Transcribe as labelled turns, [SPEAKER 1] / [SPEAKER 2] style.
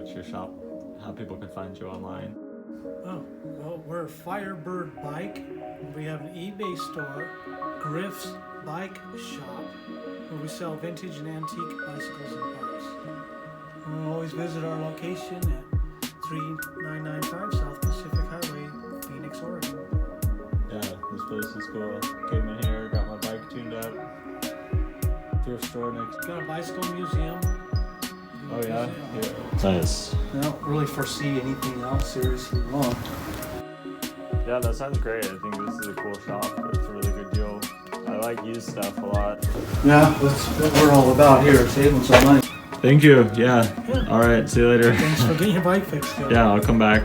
[SPEAKER 1] what's your shop, how people can find you online.
[SPEAKER 2] Oh, well, we're Firebird Bike. We have an eBay store, Griff's Bike Shop, where we sell vintage and antique bicycles and parts. You can always visit our location at 3995 South Pacific Highway, Phoenix, Oregon.
[SPEAKER 1] Yeah, this place is cool. Came in here, got my bike tuned up. Thrift store next.
[SPEAKER 2] Got a bicycle museum.
[SPEAKER 1] Oh yeah? Nice.
[SPEAKER 2] I don't really foresee anything else seriously wrong.
[SPEAKER 1] Yeah, that sounds great. I think this is a cool shop. It's a really good deal. I like used stuff a lot.
[SPEAKER 2] Yeah, that's what we're all about here, saving some money.
[SPEAKER 1] Thank you. Yeah. All right. See you later.
[SPEAKER 2] Thanks for getting your bike fixed.
[SPEAKER 1] Yeah, I'll come back.